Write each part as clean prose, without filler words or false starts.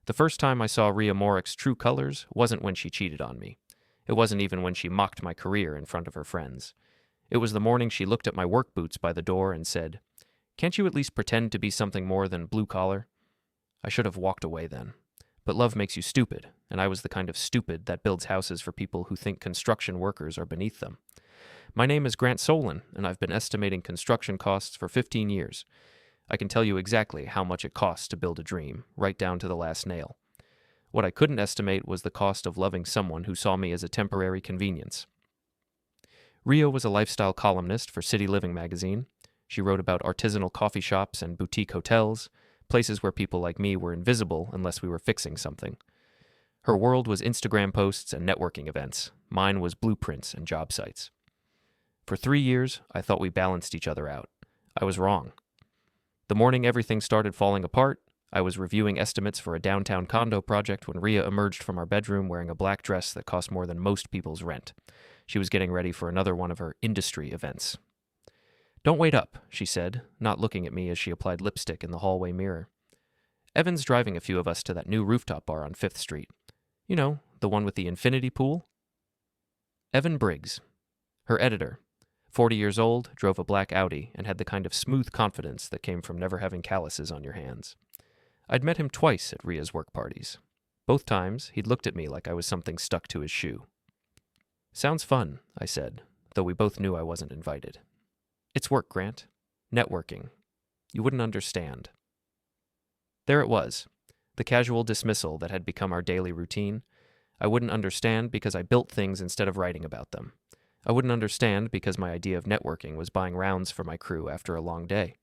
The first time I saw Rhea Morrick's true colors wasn't when she cheated on me. It wasn't even when she mocked my career in front of her friends. It was the morning she looked at my work boots by the door and said, "Can't you at least pretend to be something more than blue collar?" I should have walked away then. But love makes you stupid, and I was the kind of stupid that builds houses for people who think construction workers are beneath them. My name is Grant Solen, and I've been estimating construction costs for 15 years. I can tell you exactly how much it costs to build a dream, right down to the last nail. What I couldn't estimate was the cost of loving someone who saw me as a temporary convenience. Rhea was a lifestyle columnist for City Living magazine. She wrote about artisanal coffee shops and boutique hotels, places where people like me were invisible unless we were fixing something. Her world was Instagram posts and networking events. Mine was blueprints and job sites. For 3 years, I thought we balanced each other out. I was wrong. The morning everything started falling apart, I was reviewing estimates for a downtown condo project when Rhea emerged from our bedroom wearing a black dress that cost more than most people's rent. She was getting ready for another one of her industry events. "Don't wait up," she said, not looking at me as she applied lipstick in the hallway mirror. "Evan's driving a few of us to that new Rooftop bar on 5th Street. You know, the one with the infinity pool?" Evan Briggs. Her editor. 40 years old, drove a black Audi, and had the kind of smooth confidence that came from never having calluses on your hands. I'd met him twice at Rhea's work parties. Both times, he'd looked at me like I was something stuck to his shoe. "Sounds fun," I said, though we both knew I wasn't invited. "It's work, Grant. Networking. You wouldn't understand." There it was, the casual dismissal that had become our daily routine. I wouldn't understand because I built things instead of writing about them. I wouldn't understand because my idea of networking was buying rounds for my crew after a long day.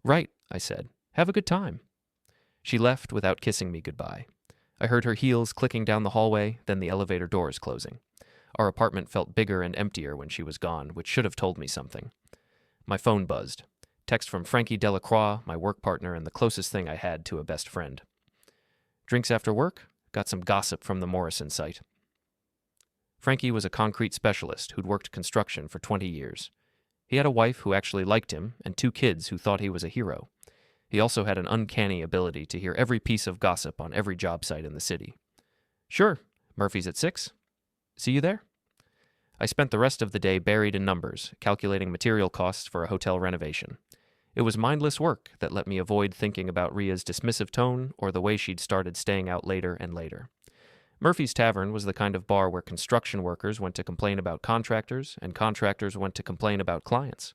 "Right," I said. "Have a good time." She left without kissing me goodbye. I heard her heels clicking down the hallway, then the elevator doors closing. Our apartment felt bigger and emptier when she was gone, which should have told me something. My phone buzzed. Text from Frankie Delacroix, my work partner and the closest thing I had to a best friend. "Drinks after work? Got some gossip from the Morrison site." Frankie was a concrete specialist who'd worked construction for 20 years. He had a wife who actually liked him and 2 kids who thought he was a hero. He also had an uncanny ability to hear every piece of gossip on every job site in the city. "Sure, Murphy's at 6. See you there?" I spent the rest of the day buried in numbers, calculating material costs for a hotel renovation. It was mindless work that let me avoid thinking about Rhea's dismissive tone or the way she'd started staying out later and later. Murphy's Tavern was the kind of bar where construction workers went to complain about contractors, and contractors went to complain about clients.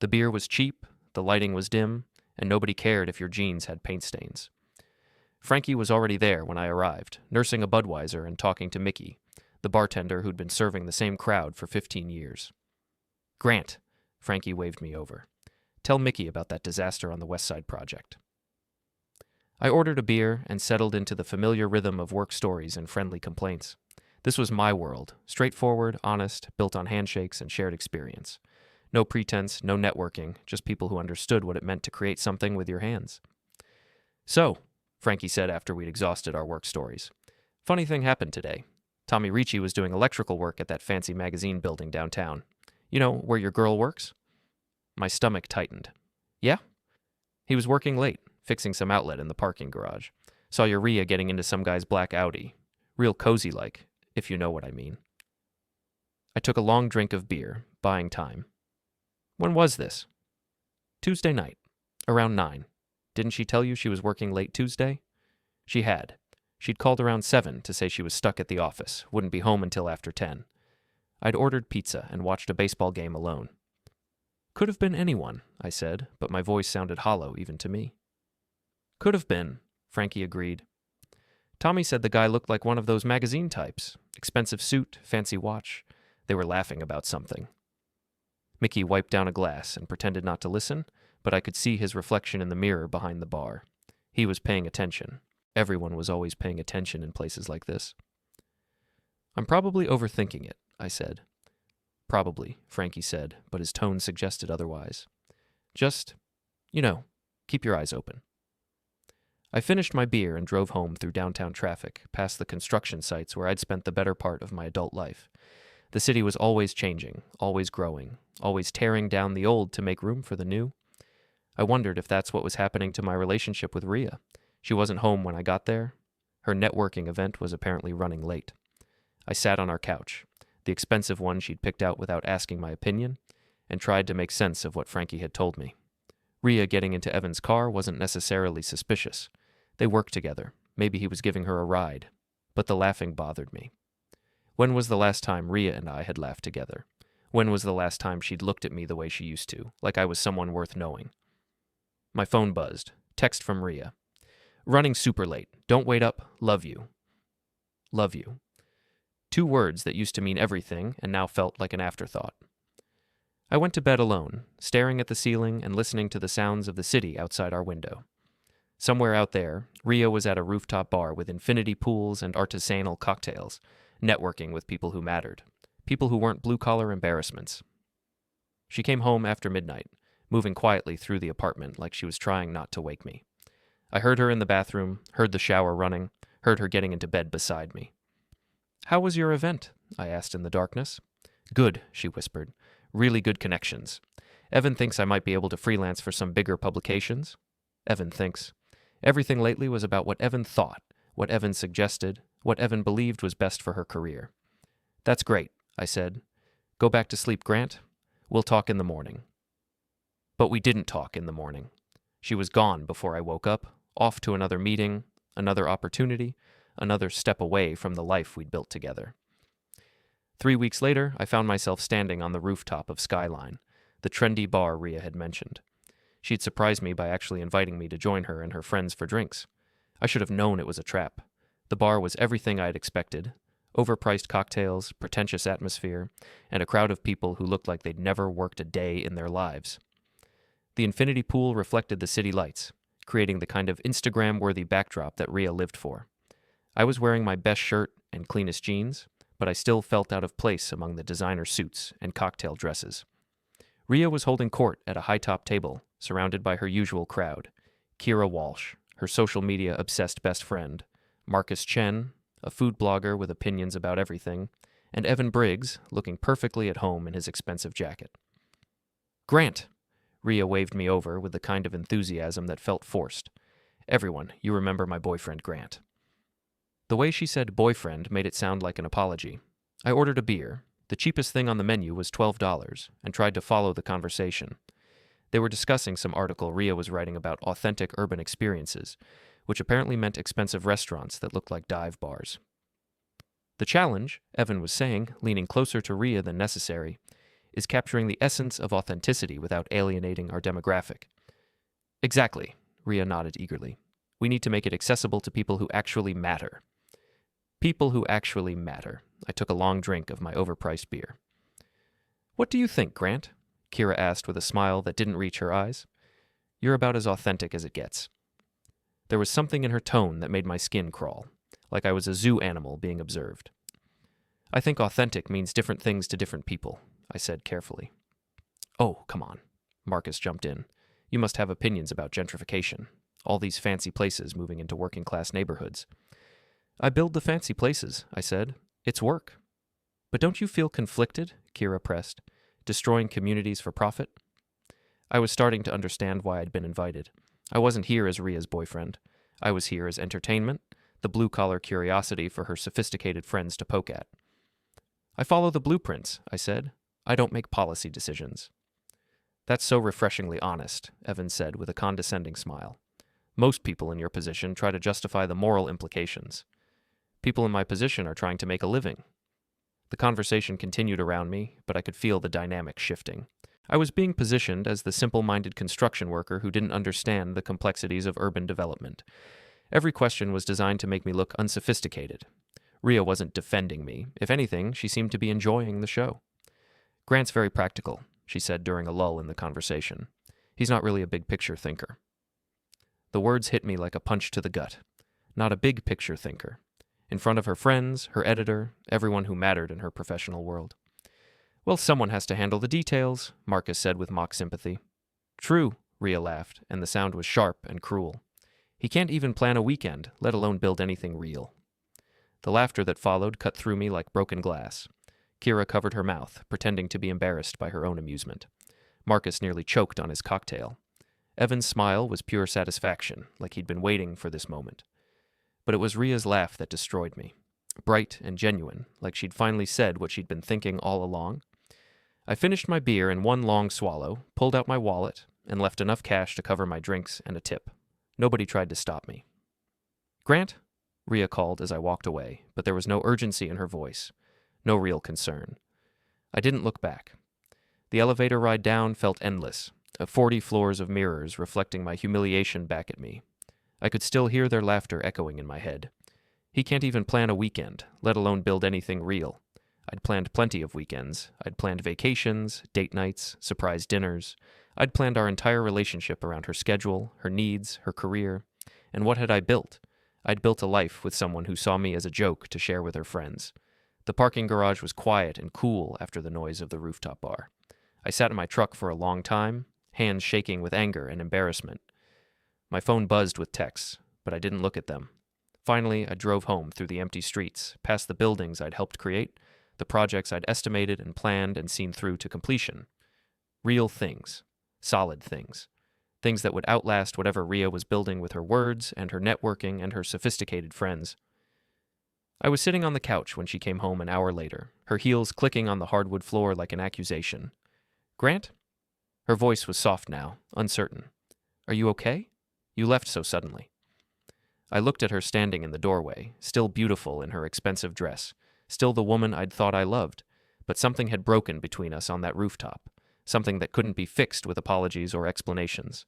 The beer was cheap, the lighting was dim, and nobody cared if your jeans had paint stains. Frankie was already there when I arrived, nursing a Budweiser and talking to Mickey, the bartender who'd been serving the same crowd for 15 years. "Grant," Frankie waved me over. "Tell Mickey about that disaster on the West Side project." I ordered a beer and settled into the familiar rhythm of work stories and friendly complaints. This was my world, straightforward, honest, built on handshakes and shared experience. No pretense, no networking, just people who understood what it meant to create something with your hands. "So," Frankie said after we'd exhausted our work stories, "funny thing happened today. Tommy Ricci was doing electrical work at that fancy magazine building downtown. You know, where your girl works?" My stomach tightened. "Yeah?" "He was working late, fixing some outlet in the parking garage. Saw your Rhea getting into some guy's black Audi. Real cozy-like, if you know what I mean." I took a long drink of beer, buying time. "When was this?" "Tuesday night, around 9. Didn't she tell you she was working late Tuesday?" "She had. She'd called around 7 to say she was stuck at the office, wouldn't be home until after 10. I'd ordered pizza and watched a baseball game alone." "Could have been anyone," I said, but my voice sounded hollow even to me. "Could have been," Frankie agreed. "Tommy said the guy looked like one of those magazine types. Expensive suit, fancy watch. They were laughing about something." Mickey wiped down a glass and pretended not to listen, but I could see his reflection in the mirror behind the bar. He was paying attention. Everyone was always paying attention in places like this. "I'm probably overthinking it," I said. "Probably," Frankie said, but his tone suggested otherwise. "Just, keep your eyes open." I finished my beer and drove home through downtown traffic, past the construction sites where I'd spent the better part of my adult life. The city was always changing, always growing, always tearing down the old to make room for the new. I wondered if that's what was happening to my relationship with Rhea. She wasn't home when I got there, Her networking event was apparently running late. I sat on our couch, the expensive one she'd picked out without asking my opinion, and tried to make sense of what Frankie had told me. Rhea getting into Evan's car wasn't necessarily suspicious. They worked together. Maybe he was giving her a ride. But the laughing bothered me. When was the last time Rhea and I had laughed together? When was the last time she'd looked at me the way she used to, like I was someone worth knowing? My phone buzzed. Text from Rhea. Running super late. Don't wait up. Love you. Love you. 2 words that used to mean everything and now felt like an afterthought. I went to bed alone, staring at the ceiling and listening to the sounds of the city outside our window. Somewhere out there, Rhea was at a rooftop bar with infinity pools and artisanal cocktails, networking with people who mattered, people who weren't blue-collar embarrassments. She came home after midnight, moving quietly through the apartment like she was trying not to wake me. I heard her in the bathroom, heard the shower running, heard her getting into bed beside me. "How was your event?" I asked in the darkness. "Good," she whispered. "Really good connections. Evan thinks I might be able to freelance for some bigger publications." Evan thinks. Everything lately was about what Evan thought, what Evan suggested, what Evan believed was best for her career. "That's great," I said. "Go back to sleep, Grant. We'll talk in the morning." But we didn't talk in the morning. She was gone before I woke up, off to another meeting, another opportunity, another step away from the life we'd built together. 3 weeks later, I found myself standing on the rooftop of Skyline, the trendy bar Rhea had mentioned. She'd surprised me by actually inviting me to join her and her friends for drinks. I should have known it was a trap. The bar was everything I'd expected: overpriced cocktails, pretentious atmosphere, and a crowd of people who looked like they'd never worked a day in their lives. The infinity pool reflected the city lights, creating the kind of Instagram-worthy backdrop that Rhea lived for. I was wearing my best shirt and cleanest jeans, but I still felt out of place among the designer suits and cocktail dresses. Rhea was holding court at a high-top table, surrounded by her usual crowd: Kira Walsh, her social media-obsessed best friend, Marcus Chen, a food blogger with opinions about everything, and Evan Briggs, looking perfectly at home in his expensive jacket. "Grant!" Rhea waved me over with the kind of enthusiasm that felt forced. "Everyone, you remember my boyfriend Grant." The way she said boyfriend made it sound like an apology. I ordered a beer. The cheapest thing on the menu was $12, and tried to follow the conversation. They were discussing some article Rhea was writing about authentic urban experiences, which apparently meant expensive restaurants that looked like dive bars. "The challenge," Evan was saying, leaning closer to Rhea than necessary, "is capturing the essence of authenticity without alienating our demographic." "Exactly," Rhea nodded eagerly. "We need to make it accessible to people who actually matter." People who actually matter. I took a long drink of my overpriced beer. "What do you think, Grant?" Kira asked with a smile that didn't reach her eyes. "You're about as authentic as it gets." There was something in her tone that made my skin crawl, like I was a zoo animal being observed. "I think authentic means different things to different people," I said carefully. "Oh, come on," Marcus jumped in. "You must have opinions about gentrification, all these fancy places moving into working-class neighborhoods." "I build the fancy places," I said. "It's work." "But don't you feel conflicted?" Kira pressed. "Destroying communities for profit?" I was starting to understand why I'd been invited. I wasn't here as Rhea's boyfriend. I was here as entertainment, the blue-collar curiosity for her sophisticated friends to poke at. "I follow the blueprints," I said. "I don't make policy decisions." "That's so refreshingly honest," Evan said with a condescending smile. "Most people in your position try to justify the moral implications. People in my position are trying to make a living." The conversation continued around me, but I could feel the dynamic shifting. I was being positioned as the simple-minded construction worker who didn't understand the complexities of urban development. Every question was designed to make me look unsophisticated. Rhea wasn't defending me. If anything, she seemed to be enjoying the show. "Grant's very practical," she said during a lull in the conversation. "He's not really a big-picture thinker." The words hit me like a punch to the gut. Not a big-picture thinker. In front of her friends, her editor, everyone who mattered in her professional world. "Well, someone has to handle the details," Marcus said with mock sympathy. "True," Rhea laughed, and the sound was sharp and cruel. "He can't even plan a weekend, let alone build anything real." The laughter that followed cut through me like broken glass. Kira covered her mouth, pretending to be embarrassed by her own amusement. Marcus nearly choked on his cocktail. Evan's smile was pure satisfaction, like he'd been waiting for this moment. But it was Rhea's laugh that destroyed me. Bright and genuine, like she'd finally said what she'd been thinking all along. I finished my beer in one long swallow, pulled out my wallet, and left enough cash to cover my drinks and a tip. Nobody tried to stop me. "Grant?" Rhea called as I walked away, but there was no urgency in her voice, no real concern. I didn't look back. The elevator ride down felt endless, 40 floors of mirrors reflecting my humiliation back at me. I could still hear their laughter echoing in my head. He can't even plan a weekend, let alone build anything real. I'd planned plenty of weekends. I'd planned vacations, date nights, surprise dinners. I'd planned our entire relationship around her schedule, her needs, her career. And what had I built? I'd built a life with someone who saw me as a joke to share with her friends. The parking garage was quiet and cool after the noise of the rooftop bar. I sat in my truck for a long time, hands shaking with anger and embarrassment. My phone buzzed with texts, but I didn't look at them. Finally, I drove home through the empty streets, past the buildings I'd helped create, the projects I'd estimated and planned and seen through to completion. Real things. Solid things. Things that would outlast whatever Rhea was building with her words and her networking and her sophisticated friends. I was sitting on the couch when she came home an hour later, her heels clicking on the hardwood floor like an accusation. "Grant?" Her voice was soft now, uncertain. "Are you okay? You left so suddenly." I looked at her standing in the doorway, still beautiful in her expensive dress, still the woman I'd thought I loved, but something had broken between us on that rooftop, something that couldn't be fixed with apologies or explanations.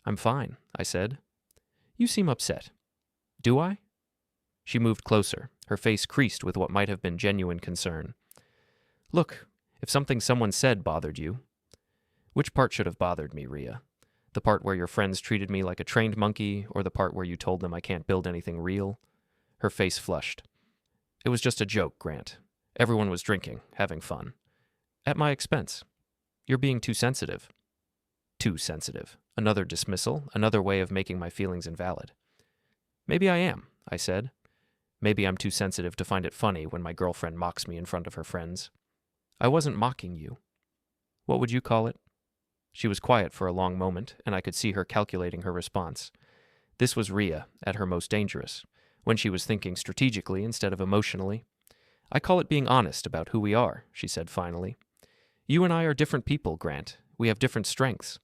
"I'm fine," I said. "You seem upset." "Do I?" She moved closer, her face creased with what might have been genuine concern. "Look, if something someone said bothered you..." "Which part should have bothered me, Rhea? The part where your friends treated me like a trained monkey, or the part where you told them I can't build anything real?" Her face flushed. "It was just a joke, Grant. Everyone was drinking, having fun. At my expense. You're being too sensitive." Too sensitive. Another dismissal, another way of making my feelings invalid. "Maybe I am," I said. "Maybe I'm too sensitive to find it funny when my girlfriend mocks me in front of her friends." "I wasn't mocking you." "What would you call it?" She was quiet for a long moment, and I could see her calculating her response. This was Rhea, at her most dangerous, when she was thinking strategically instead of emotionally. "I call it being honest about who we are," she said finally. "You and I are different people, Grant. We have different strengths.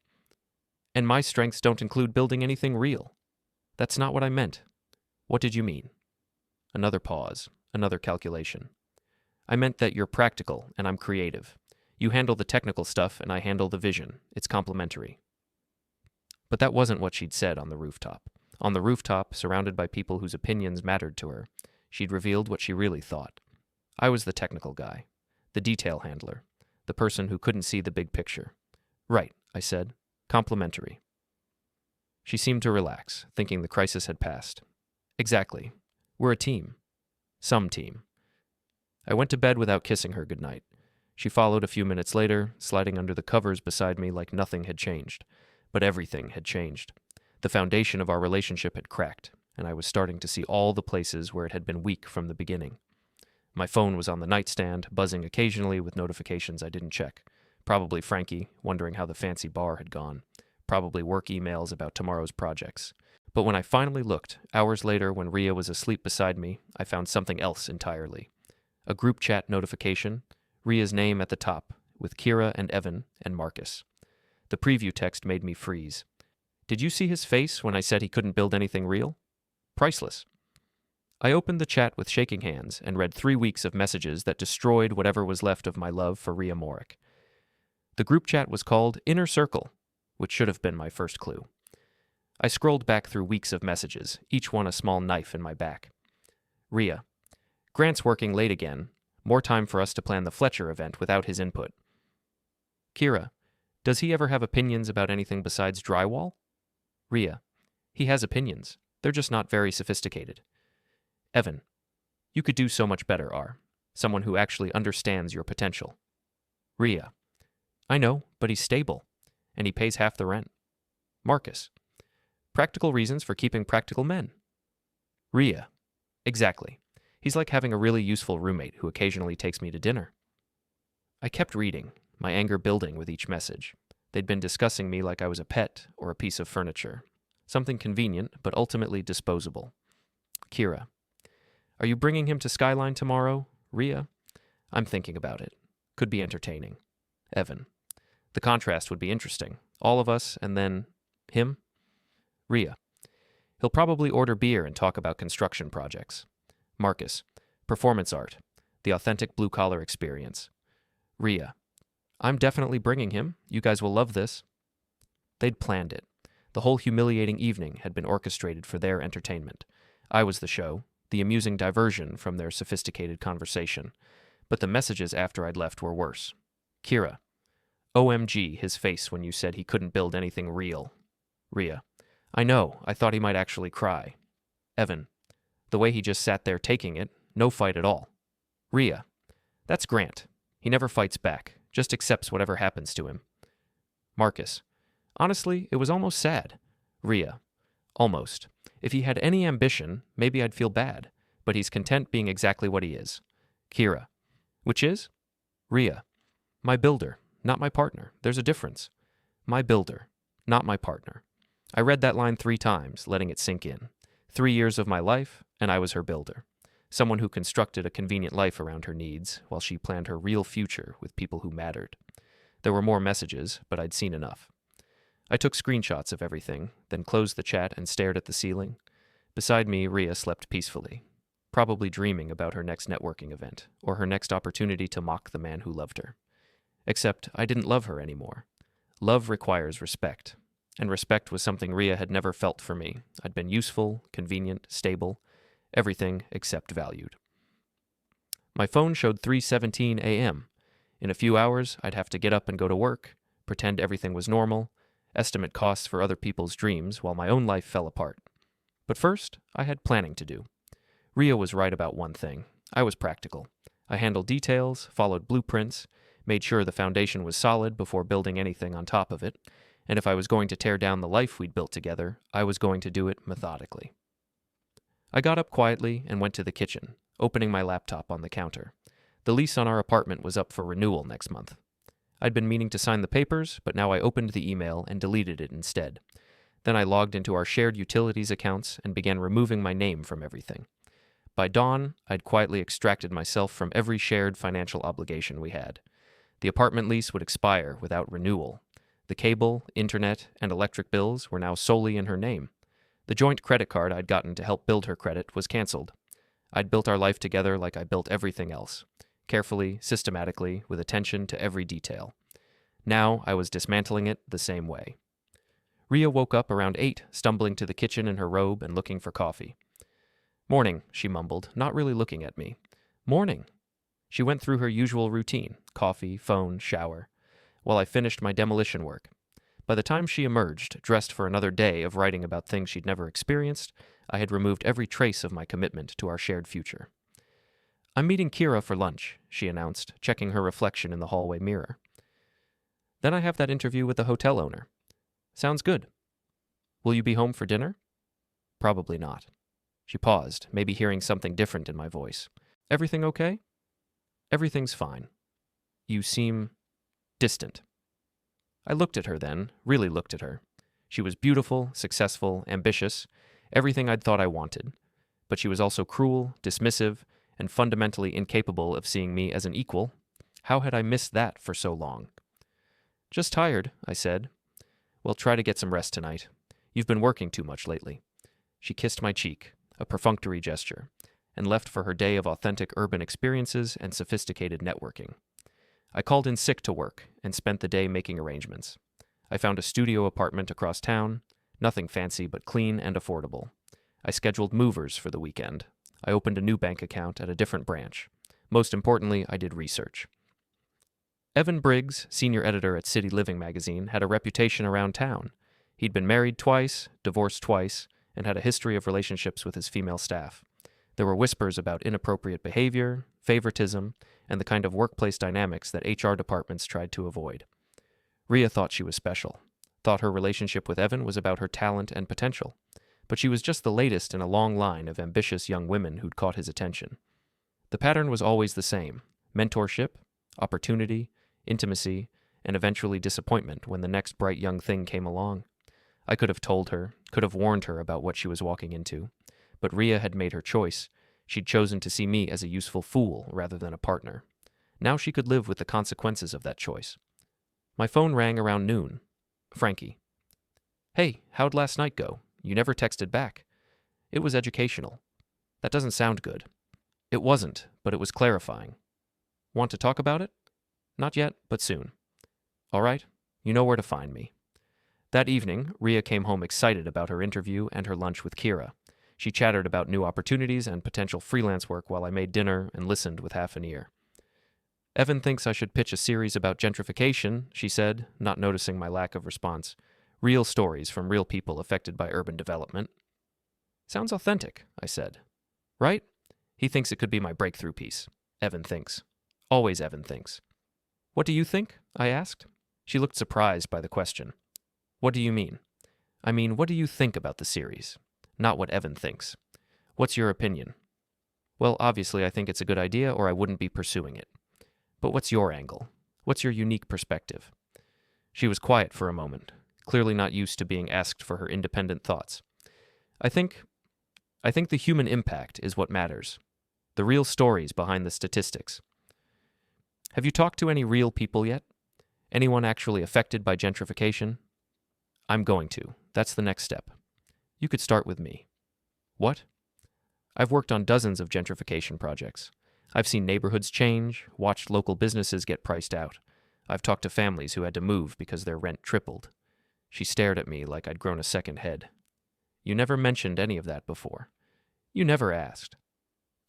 And my strengths don't include building anything real." "That's not what I meant." "What did you mean?" Another pause, another calculation. "I meant that you're practical and I'm creative. You handle the technical stuff and I handle the vision. It's complementary." But that wasn't what she'd said on the rooftop. On the rooftop, surrounded by people whose opinions mattered to her, she'd revealed what she really thought. I was the technical guy, the detail handler, the person who couldn't see the big picture. "Right," I said. "Complementary." She seemed to relax, thinking the crisis had passed. "Exactly. We're a team. Some team." I went to bed without kissing her goodnight. She followed a few minutes later, sliding under the covers beside me like nothing had changed. But everything had changed. The foundation of our relationship had cracked, and I was starting to see all the places where it had been weak from the beginning. My phone was on the nightstand, buzzing occasionally with notifications I didn't check. Probably Frankie, wondering how the fancy bar had gone. Probably work emails about tomorrow's projects. But when I finally looked, hours later when Rhea was asleep beside me, I found something else entirely. A group chat notification, Rhea's name at the top, with Kira and Evan and Marcus. The preview text made me freeze. "Did you see his face when I said he couldn't build anything real? Priceless." I opened the chat with shaking hands and read 3 weeks of messages that destroyed whatever was left of my love for Rhea Morrick. The group chat was called Inner Circle, which should have been my first clue. I scrolled back through weeks of messages, each one a small knife in my back. Rhea: "Grant's working late again. More time for us to plan the Fletcher event without his input." Kira: "Does he ever have opinions about anything besides drywall?" Rhea: "He has opinions. They're just not very sophisticated." Evan: "You could do so much better, R. Someone who actually understands your potential." Rhea: "I know, but he's stable, and he pays half the rent." Marcus: "Practical reasons for keeping practical men." Rhea: "Exactly. He's like having a really useful roommate who occasionally takes me to dinner." I kept reading, my anger building with each message. They'd been discussing me like I was a pet or a piece of furniture. Something convenient, but ultimately disposable. Kira. Are you bringing him to Skyline tomorrow? Rhea. I'm thinking about it. Could be entertaining. Evan. The contrast would be interesting. All of us, and then him? Rhea. He'll probably order beer and talk about construction projects. Marcus. Performance art. The authentic blue-collar experience. Rhea. I'm definitely bringing him. You guys will love this. They'd planned it. The whole humiliating evening had been orchestrated for their entertainment. I was the show, the amusing diversion from their sophisticated conversation. But the messages after I'd left were worse. Kira. OMG, his face when you said he couldn't build anything real. Rhea. I know, I thought he might actually cry. Evan. The way he just sat there taking it, no fight at all. Rhea. That's Grant. He never fights back, just accepts whatever happens to him. Marcus. Honestly, it was almost sad. Rhea. Almost. If he had any ambition, maybe I'd feel bad, but he's content being exactly what he is. Kira. Which is? Rhea. My builder, not my partner. There's a difference. My builder, not my partner. I read that line 3 times, letting it sink in. 3 years of my life, and I was her builder. Someone who constructed a convenient life around her needs, while she planned her real future with people who mattered. There were more messages, but I'd seen enough. I took screenshots of everything, then closed the chat and stared at the ceiling. Beside me, Rhea slept peacefully, probably dreaming about her next networking event, or her next opportunity to mock the man who loved her. Except I didn't love her anymore. Love requires respect, and respect was something Rhea had never felt for me. I'd been useful, convenient, stable, everything except valued. My phone showed 3:17 a.m. In a few hours, I'd have to get up and go to work, pretend everything was normal, estimate costs for other people's dreams while my own life fell apart. But first, I had planning to do. Rhea was right about one thing. I was practical. I handled details, followed blueprints, made sure the foundation was solid before building anything on top of it, and if I was going to tear down the life we'd built together, I was going to do it methodically. I got up quietly and went to the kitchen, opening my laptop on the counter. The lease on our apartment was up for renewal next month. I'd been meaning to sign the papers, but now I opened the email and deleted it instead. Then I logged into our shared utilities accounts and began removing my name from everything. By dawn, I'd quietly extracted myself from every shared financial obligation we had. The apartment lease would expire without renewal. The cable, internet, and electric bills were now solely in her name. The joint credit card I'd gotten to help build her credit was canceled. I'd built our life together like I built everything else, carefully, systematically, with attention to every detail. Now I was dismantling it the same way. Rhea woke up around 8, stumbling to the kitchen in her robe and looking for coffee. Morning, she mumbled, not really looking at me. Morning. She went through her usual routine, coffee, phone, shower, while I finished my demolition work. By the time she emerged, dressed for another day of writing about things she'd never experienced, I had removed every trace of my commitment to our shared future. I'm meeting Kira for lunch, she announced, checking her reflection in the hallway mirror. Then I have that interview with the hotel owner. Sounds good. Will you be home for dinner? Probably not. She paused, maybe hearing something different in my voice. Everything okay? Everything's fine. You seem distant. I looked at her then, really looked at her. She was beautiful, successful, ambitious, everything I'd thought I wanted. But she was also cruel, dismissive, and fundamentally incapable of seeing me as an equal. How had I missed that for so long? Just tired, I said. Well, try to get some rest tonight. You've been working too much lately. She kissed my cheek, a perfunctory gesture, and left for her day of authentic urban experiences and sophisticated networking. I called in sick to work and spent the day making arrangements. I found a studio apartment across town, nothing fancy but clean and affordable. I scheduled movers for the weekend. I opened a new bank account at a different branch. Most importantly, I did research. Evan Briggs, senior editor at City Living magazine, had a reputation around town. He'd been married twice, divorced twice, and had a history of relationships with his female staff. There were whispers about inappropriate behavior, favoritism, and the kind of workplace dynamics that HR departments tried to avoid. Rhea thought she was special, thought her relationship with Evan was about her talent and potential, but she was just the latest in a long line of ambitious young women who'd caught his attention. The pattern was always the same: mentorship, opportunity, intimacy, and eventually disappointment when the next bright young thing came along. I could have told her, could have warned her about what she was walking into, But Rhea had made her choice. She'd chosen to see me as a useful fool rather than a partner. Now she could live with the consequences of that choice. My phone rang around noon. Frankie. Hey, how'd last night go? You never texted back. It was educational. That doesn't sound good. It wasn't, but it was clarifying. Want to talk about it? Not yet, but soon. All right, you know where to find me. That evening, Rhea came home excited about her interview and her lunch with Kira. She chattered about new opportunities and potential freelance work while I made dinner and listened with half an ear. Evan thinks I should pitch a series about gentrification, she said, not noticing my lack of response. Real stories from real people affected by urban development. Sounds authentic, I said. Right? He thinks it could be my breakthrough piece. Evan thinks. Always Evan thinks. What do you think? I asked. She looked surprised by the question. What do you mean? I mean, what do you think about the series? Not what Evan thinks. What's your opinion? Well, obviously I think it's a good idea or I wouldn't be pursuing it. But what's your angle? What's your unique perspective? She was quiet for a moment, clearly not used to being asked for her independent thoughts. I think the human impact is what matters. The real stories behind the statistics. Have you talked to any real people yet? Anyone actually affected by gentrification? I'm going to. That's the next step. You could start with me. What? I've worked on dozens of gentrification projects. I've seen neighborhoods change, watched local businesses get priced out. I've talked to families who had to move because their rent tripled. She stared at me like I'd grown a second head. You never mentioned any of that before. You never asked.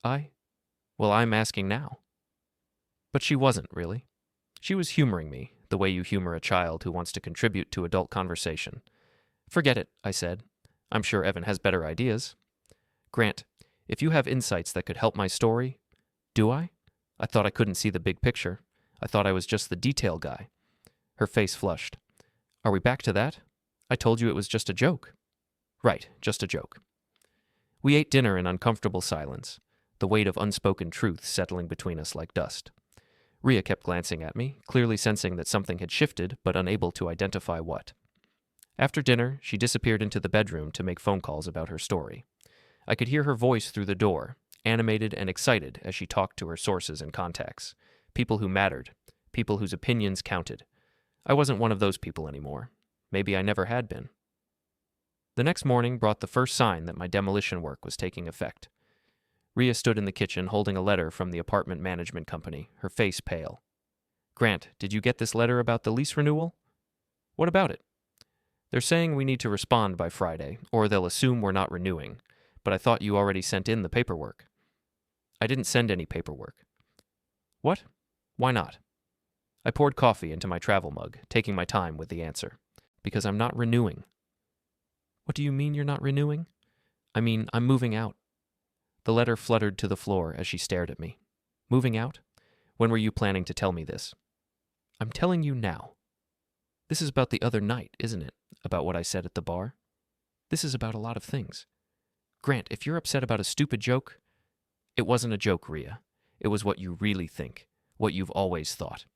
Well, I'm asking now. But she wasn't, really. She was humoring me, the way you humor a child who wants to contribute to adult conversation. Forget it, I said. I'm sure Evan has better ideas. Grant, if you have insights that could help my story, do I? I thought I couldn't see the big picture. I thought I was just the detail guy. Her face flushed. Are we back to that? I told you it was just a joke. Right, just a joke. We ate dinner in uncomfortable silence, the weight of unspoken truth settling between us like dust. Rhea kept glancing at me, clearly sensing that something had shifted, but unable to identify what. After dinner, she disappeared into the bedroom to make phone calls about her story. I could hear her voice through the door, animated and excited as she talked to her sources and contacts, people who mattered, people whose opinions counted. I wasn't one of those people anymore. Maybe I never had been. The next morning brought the first sign that my demolition work was taking effect. Rhea stood in the kitchen holding a letter from the apartment management company, her face pale. Grant, did you get this letter about the lease renewal? What about it? They're saying we need to respond by Friday, or they'll assume we're not renewing, but I thought you already sent in the paperwork. I didn't send any paperwork. What? Why not? I poured coffee into my travel mug, taking my time with the answer. Because I'm not renewing. What do you mean you're not renewing? I mean, I'm moving out. The letter fluttered to the floor as she stared at me. Moving out? When were you planning to tell me this? I'm telling you now. This is about the other night, isn't it? About what I said at the bar? This is about a lot of things. Grant, if you're upset about a stupid joke, it wasn't a joke, Rhea. It was what you really think, what you've always thought.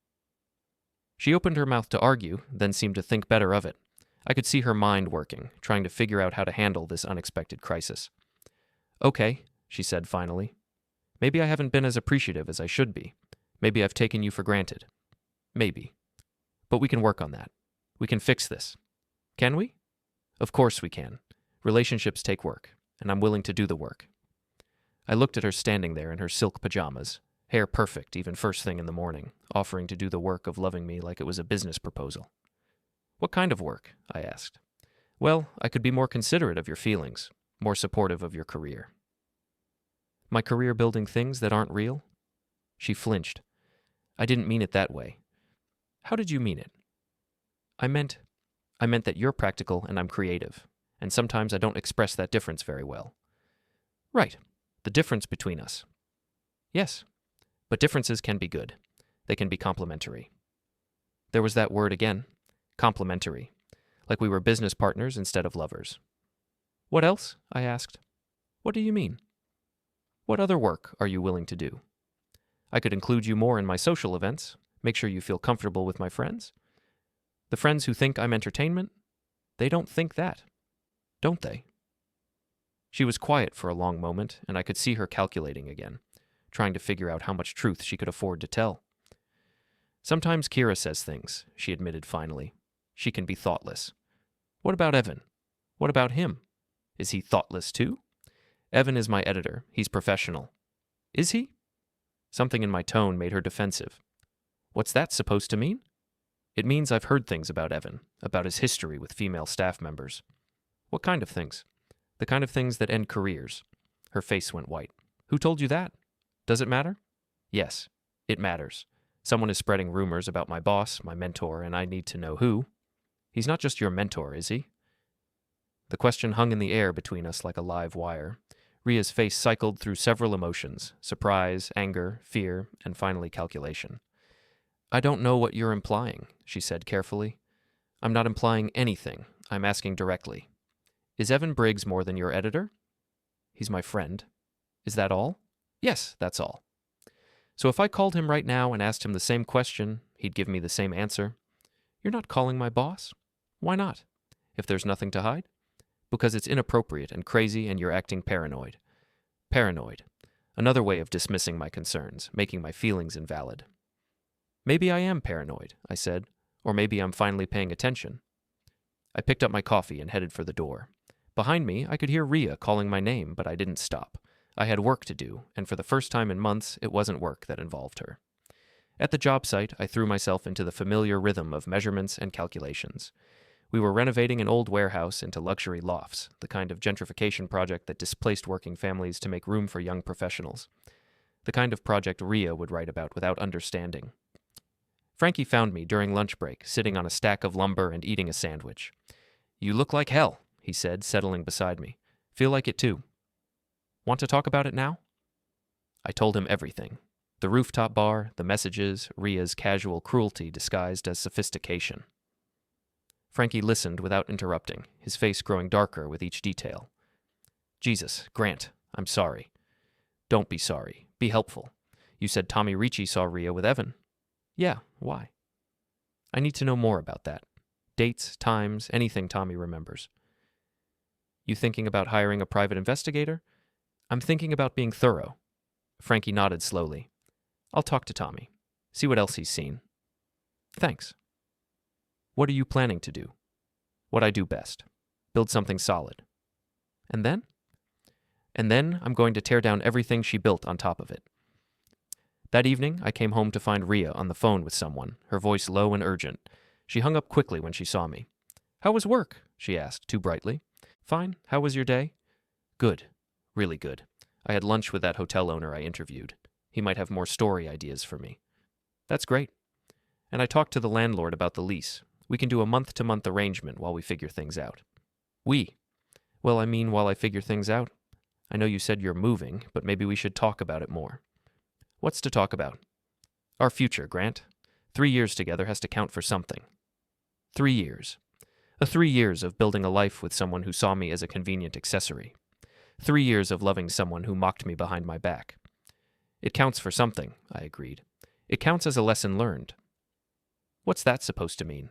She opened her mouth to argue, then seemed to think better of it. I could see her mind working, trying to figure out how to handle this unexpected crisis. Okay, she said finally. Maybe I haven't been as appreciative as I should be. Maybe I've taken you for granted. Maybe. But we can work on that. We can fix this. Can we? Of course we can. Relationships take work, and I'm willing to do the work. I looked at her standing there in her silk pajamas, hair perfect even first thing in the morning, offering to do the work of loving me like it was a business proposal. What kind of work? I asked. Well, I could be more considerate of your feelings, more supportive of your career. My career building things that aren't real? She flinched. I didn't mean it that way. How did you mean it? I meant that you're practical and I'm creative, and sometimes I don't express that difference very well. Right, the difference between us. Yes, but differences can be good. They can be complementary. There was that word again, complementary, like we were business partners instead of lovers. What else? I asked. What do you mean? What other work are you willing to do? I could include you more in my social events, make sure you feel comfortable with my friends. The friends who think I'm entertainment, they don't think that, don't they? She was quiet for a long moment, and I could see her calculating again, trying to figure out how much truth she could afford to tell. Sometimes Kira says things, she admitted finally. She can be thoughtless. What about Evan? What about him? Is he thoughtless too? Evan is my editor. He's professional. Is he? Something in my tone made her defensive. What's that supposed to mean? It means I've heard things about Evan, about his history with female staff members. What kind of things? The kind of things that end careers. Her face went white. Who told you that? Does it matter? Yes, it matters. Someone is spreading rumors about my boss, my mentor, and I need to know who. He's not just your mentor, is he? The question hung in the air between us like a live wire. Rhea's face cycled through several emotions: surprise, anger, fear, and finally calculation. I don't know what you're implying, she said carefully. I'm not implying anything. I'm asking directly. Is Evan Briggs more than your editor? He's my friend. Is that all? Yes, that's all. So if I called him right now and asked him the same question, he'd give me the same answer. You're not calling my boss? Why not? If there's nothing to hide? Because it's inappropriate and crazy and you're acting paranoid. Paranoid. Another way of dismissing my concerns, making my feelings invalid. Maybe I am paranoid, I said, or maybe I'm finally paying attention. I picked up my coffee and headed for the door. Behind me, I could hear Rhea calling my name, but I didn't stop. I had work to do, and for the first time in months, it wasn't work that involved her. At the job site, I threw myself into the familiar rhythm of measurements and calculations. We were renovating an old warehouse into luxury lofts, the kind of gentrification project that displaced working families to make room for young professionals. The kind of project Rhea would write about without understanding. Frankie found me during lunch break, sitting on a stack of lumber and eating a sandwich. You look like hell, he said, settling beside me. Feel like it too. Want to talk about it now? I told him everything. The rooftop bar, the messages, Rhea's casual cruelty disguised as sophistication. Frankie listened without interrupting, his face growing darker with each detail. Jesus, Grant, I'm sorry. Don't be sorry. Be helpful. You said Tommy Ricci saw Rhea with Evan. Yeah, why? I need to know more about that. Dates, times, anything Tommy remembers. You thinking about hiring a private investigator? I'm thinking about being thorough. Frankie nodded slowly. I'll talk to Tommy. See what else he's seen. Thanks. What are you planning to do? What I do best. Build something solid. And then? And then I'm going to tear down everything she built on top of it. That evening, I came home to find Rhea on the phone with someone, her voice low and urgent. She hung up quickly when she saw me. How was work? She asked, too brightly. Fine. How was your day? Good. Really good. I had lunch with that hotel owner I interviewed. He might have more story ideas for me. That's great. And I talked to the landlord about the lease. We can do a month-to-month arrangement while we figure things out. We? Well, I mean while I figure things out. I know you said you're moving, but maybe we should talk about it more. What's to talk about? Our future, Grant. 3 years together has to count for something. 3 years. 3 years of building a life with someone who saw me as a convenient accessory. 3 years of loving someone who mocked me behind my back. It counts for something, I agreed. It counts as a lesson learned. What's that supposed to mean?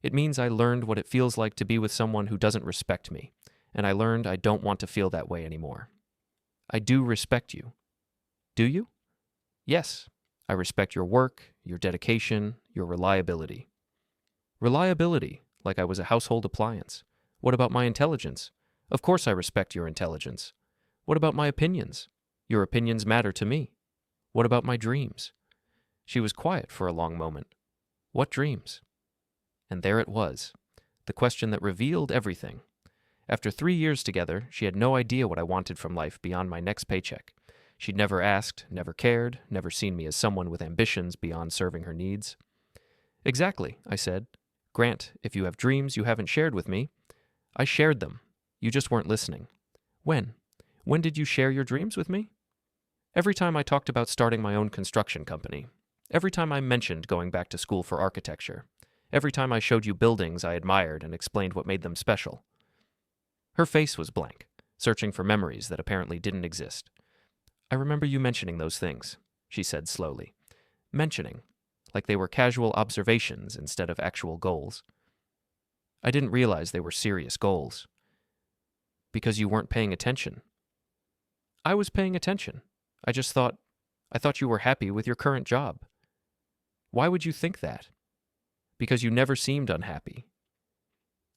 It means I learned what it feels like to be with someone who doesn't respect me, and I learned I don't want to feel that way anymore. I do respect you. Do you? Yes. I respect your work, your dedication, your reliability. Reliability, like I was a household appliance. What about my intelligence? Of course I respect your intelligence. What about my opinions? Your opinions matter to me. What about my dreams? She was quiet for a long moment. What dreams? And there it was, the question that revealed everything. After 3 years together, she had no idea what I wanted from life beyond my next paycheck. She'd never asked, never cared, never seen me as someone with ambitions beyond serving her needs. Exactly, I said. Grant, if you have dreams you haven't shared with me, I shared them. You just weren't listening. When? When did you share your dreams with me? Every time I talked about starting my own construction company. Every time I mentioned going back to school for architecture. Every time I showed you buildings I admired and explained what made them special. Her face was blank, searching for memories that apparently didn't exist. I remember you mentioning those things, she said slowly. Mentioning, like they were casual observations instead of actual goals. I didn't realize they were serious goals. Because you weren't paying attention. I was paying attention. I thought you were happy with your current job. Why would you think that? Because you never seemed unhappy.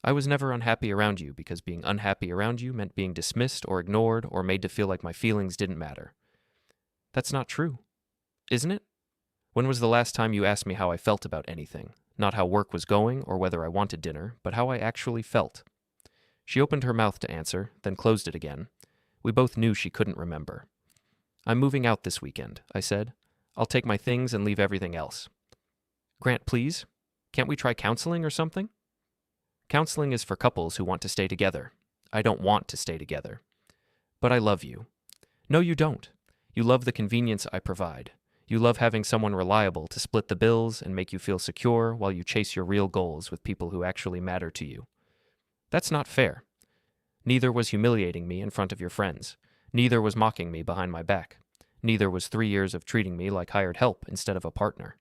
I was never unhappy around you because being unhappy around you meant being dismissed or ignored or made to feel like my feelings didn't matter. That's not true, isn't it? When was the last time you asked me how I felt about anything? Not how work was going or whether I wanted dinner, but how I actually felt. She opened her mouth to answer, then closed it again. We both knew she couldn't remember. I'm moving out this weekend, I said. I'll take my things and leave everything else. Grant, please? Can't we try counseling or something? Counseling is for couples who want to stay together. I don't want to stay together. But I love you. No, you don't. You love the convenience I provide. You love having someone reliable to split the bills and make you feel secure while you chase your real goals with people who actually matter to you. That's not fair. Neither was humiliating me in front of your friends. Neither was mocking me behind my back. Neither was 3 years of treating me like hired help instead of a partner.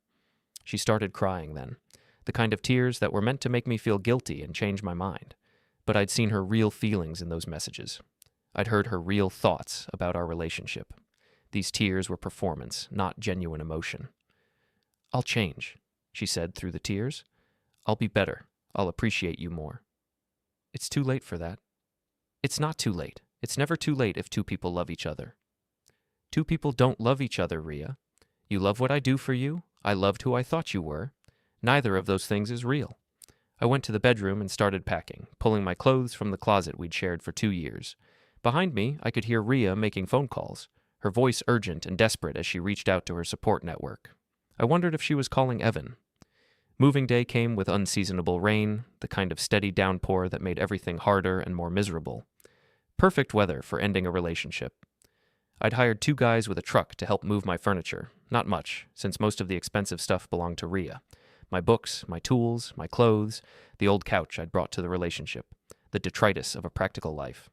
She started crying then, the kind of tears that were meant to make me feel guilty and change my mind. But I'd seen her real feelings in those messages. I'd heard her real thoughts about our relationship. These tears were performance, not genuine emotion. I'll change, she said through the tears. I'll be better. I'll appreciate you more. It's too late for that. It's not too late. It's never too late if two people love each other. Two people don't love each other, Rhea. You love what I do for you. I loved who I thought you were. Neither of those things is real. I went to the bedroom and started packing, pulling my clothes from the closet we'd shared for 2 years. Behind me, I could hear Rhea making phone calls, her voice urgent and desperate as she reached out to her support network. I wondered if she was calling Evan. Moving day came with unseasonable rain, the kind of steady downpour that made everything harder and more miserable. Perfect weather for ending a relationship. I'd hired 2 guys with a truck to help move my furniture. Not much, since most of the expensive stuff belonged to Rhea. My books, my tools, my clothes, the old couch I'd brought to the relationship, the detritus of a practical life.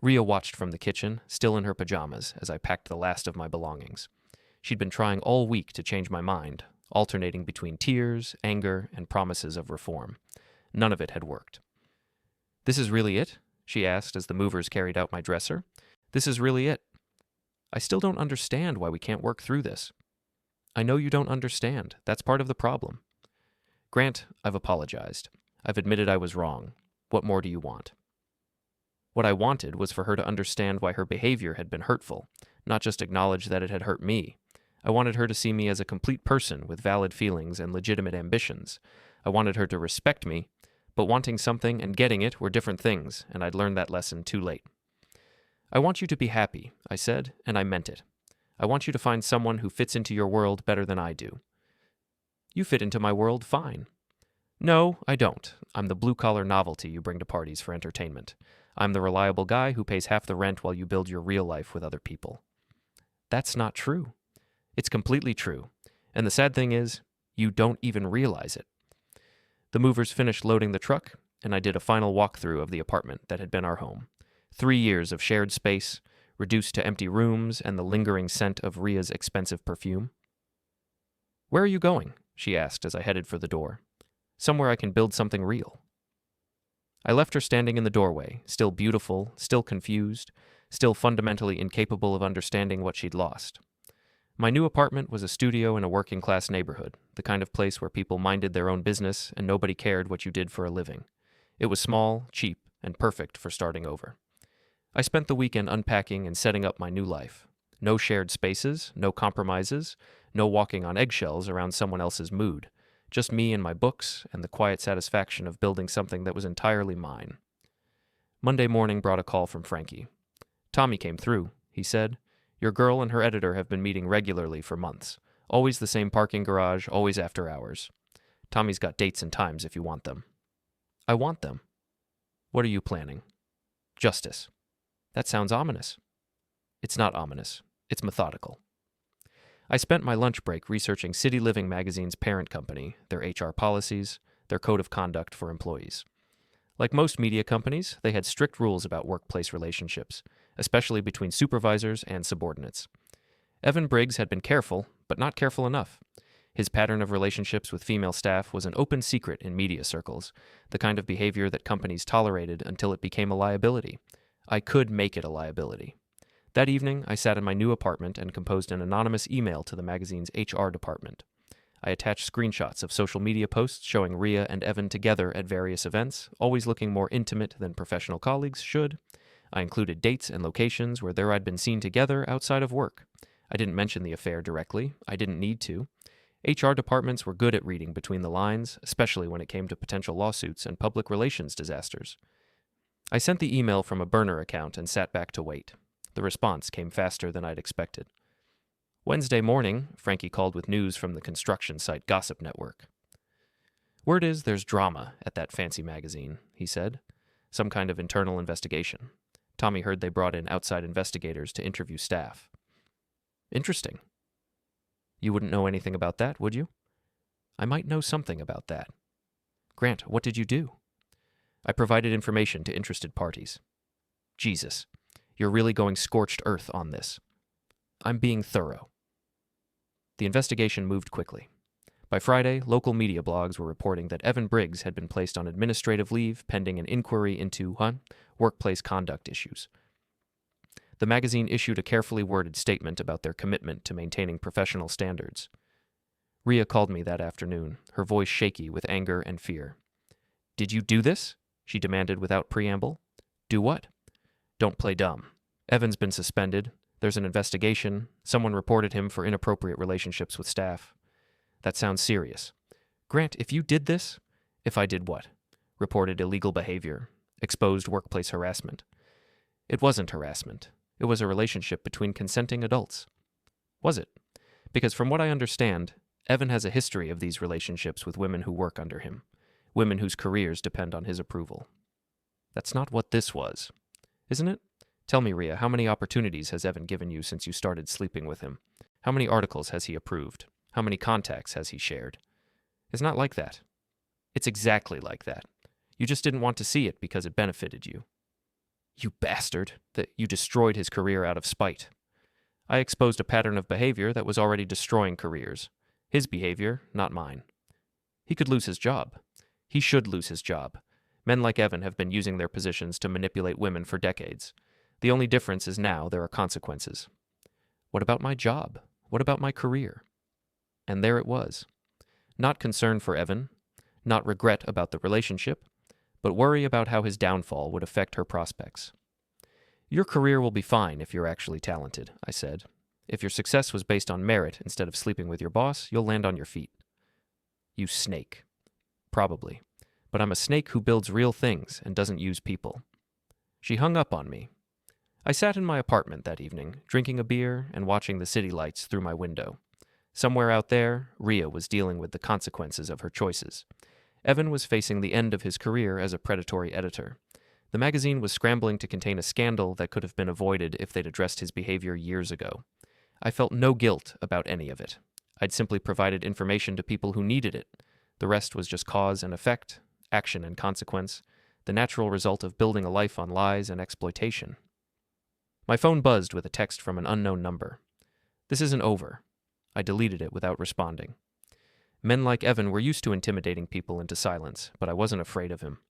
Rhea watched from the kitchen, still in her pajamas, as I packed the last of my belongings. She'd been trying all week to change my mind, alternating between tears, anger, and promises of reform. None of it had worked. "This is really it?" she asked as the movers carried out my dresser. "This is really it? I still don't understand why we can't work through this." "I know you don't understand. That's part of the problem." "Grant, I've apologized. I've admitted I was wrong. What more do you want?" What I wanted was for her to understand why her behavior had been hurtful, not just acknowledge that it had hurt me. I wanted her to see me as a complete person with valid feelings and legitimate ambitions. I wanted her to respect me, but wanting something and getting it were different things, and I'd learned that lesson too late. "I want you to be happy," I said, and I meant it. "I want you to find someone who fits into your world better than I do." "You fit into my world fine." "No, I don't. I'm the blue-collar novelty you bring to parties for entertainment. I'm the reliable guy who pays half the rent while you build your real life with other people." "That's not true." "It's completely true. And the sad thing is, you don't even realize it." The movers finished loading the truck, and I did a final walkthrough of the apartment that had been our home. 3 years of shared space, reduced to empty rooms and the lingering scent of Rhea's expensive perfume. "Where are you going?" she asked as I headed for the door. "Somewhere I can build something real." I left her standing in the doorway, still beautiful, still confused, still fundamentally incapable of understanding what she'd lost. My new apartment was a studio in a working-class neighborhood, the kind of place where people minded their own business and nobody cared what you did for a living. It was small, cheap, and perfect for starting over. I spent the weekend unpacking and setting up my new life. No shared spaces, no compromises, no walking on eggshells around someone else's mood. Just me and my books and the quiet satisfaction of building something that was entirely mine. Monday morning brought a call from Frankie. "Tommy came through," he said. "Your girl and her editor have been meeting regularly for months. Always the same parking garage, always after hours. Tommy's got dates and times if you want them." "I want them." "What are you planning?" "Justice." "That sounds ominous." "It's not ominous. It's methodical." I spent my lunch break researching City Living magazine's parent company, their HR policies, their code of conduct for employees. Like most media companies, they had strict rules about workplace relationships, especially between supervisors and subordinates. Evan Briggs had been careful, but not careful enough. His pattern of relationships with female staff was an open secret in media circles, the kind of behavior that companies tolerated until it became a liability. I could make it a liability. That evening, I sat in my new apartment and composed an anonymous email to the magazine's HR department. I attached screenshots of social media posts showing Rhea and Evan together at various events, always looking more intimate than professional colleagues should. I included dates and locations where I'd been seen together outside of work. I didn't mention the affair directly. I didn't need to. HR departments were good at reading between the lines, especially when it came to potential lawsuits and public relations disasters. I sent the email from a burner account and sat back to wait. The response came faster than I'd expected. Wednesday morning, Frankie called with news from the construction site Gossip Network. "Word is there's drama at that fancy magazine," he said. "Some kind of internal investigation. Tommy heard they brought in outside investigators to interview staff." "Interesting. You wouldn't know anything about that, would you?" "I might know something about that." "Grant, what did you do?" "I provided information to interested parties." "Jesus, you're really going scorched earth on this." "I'm being thorough." The investigation moved quickly. By Friday, local media blogs were reporting that Evan Briggs had been placed on administrative leave pending an inquiry into workplace conduct issues. The magazine issued a carefully worded statement about their commitment to maintaining professional standards. Rhea called me that afternoon, her voice shaky with anger and fear. "Did you do this?" she demanded without preamble. "Do what?" "Don't play dumb. Evan's been suspended. There's an investigation. Someone reported him for inappropriate relationships with staff." "That sounds serious." "Grant, if you did this..." "If I did what?" "Reported illegal behavior. Exposed workplace harassment." "It wasn't harassment. It was a relationship between consenting adults." "Was it?" "Because from what I understand, Evan has a history of these relationships with women who work under him, women whose careers depend on his approval." "That's not what this was." "Isn't it? Tell me, Rhea, how many opportunities has Evan given you since you started sleeping with him? How many articles has he approved? How many contacts has he shared?" "It's not like that." "It's exactly like that. You just didn't want to see it because it benefited you." "You bastard, that you destroyed his career out of spite." "I exposed a pattern of behavior that was already destroying careers. His behavior, not mine." "He could lose his job." "He should lose his job. Men like Evan have been using their positions to manipulate women for decades. The only difference is now there are consequences." "What about my job? What about my career?" And there it was. Not concern for Evan, not regret about the relationship, but worry about how his downfall would affect her prospects. "Your career will be fine if you're actually talented," I said. "If your success was based on merit instead of sleeping with your boss, you'll land on your feet." "You snake." "Probably. But I'm a snake who builds real things and doesn't use people." She hung up on me. I sat in my apartment that evening, drinking a beer and watching the city lights through my window. Somewhere out there, Rhea was dealing with the consequences of her choices. Evan was facing the end of his career as a predatory editor. The magazine was scrambling to contain a scandal that could have been avoided if they'd addressed his behavior years ago. I felt no guilt about any of it. I'd simply provided information to people who needed it. The rest was just cause and effect, action and consequence, the natural result of building a life on lies and exploitation. My phone buzzed with a text from an unknown number. "This isn't over." I deleted it without responding. Men like Evan were used to intimidating people into silence, but I wasn't afraid of him.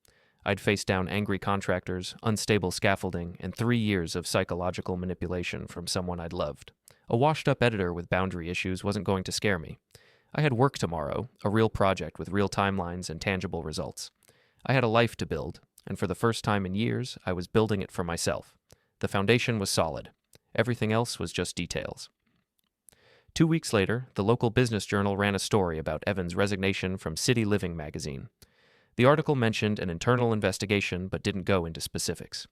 I'd faced down angry contractors, unstable scaffolding, and 3 years of psychological manipulation from someone I'd loved. A washed-up editor with boundary issues wasn't going to scare me. I had work tomorrow, a real project with real timelines and tangible results. I had a life to build, and for the first time in years, I was building it for myself. The foundation was solid. Everything else was just details. 2 weeks later, the local business journal ran a story about Evan's resignation from City Living magazine. The article mentioned an internal investigation but didn't go into specifics.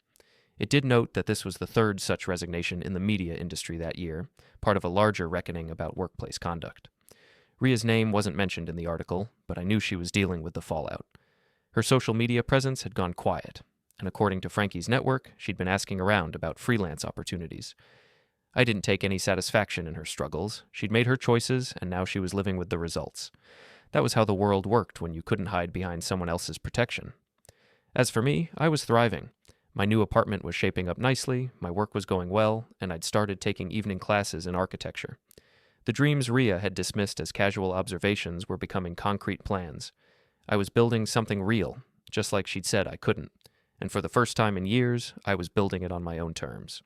It did note that this was the third such resignation in the media industry that year, part of a larger reckoning about workplace conduct. Rhea's name wasn't mentioned in the article, but I knew she was dealing with the fallout. Her social media presence had gone quiet, and according to Frankie's network, she'd been asking around about freelance opportunities. I didn't take any satisfaction in her struggles. She'd made her choices, and now she was living with the results. That was how the world worked when you couldn't hide behind someone else's protection. As for me, I was thriving. My new apartment was shaping up nicely, my work was going well, and I'd started taking evening classes in architecture. The dreams Rhea had dismissed as casual observations were becoming concrete plans. I was building something real, just like she'd said I couldn't. And for the first time in years, I was building it on my own terms.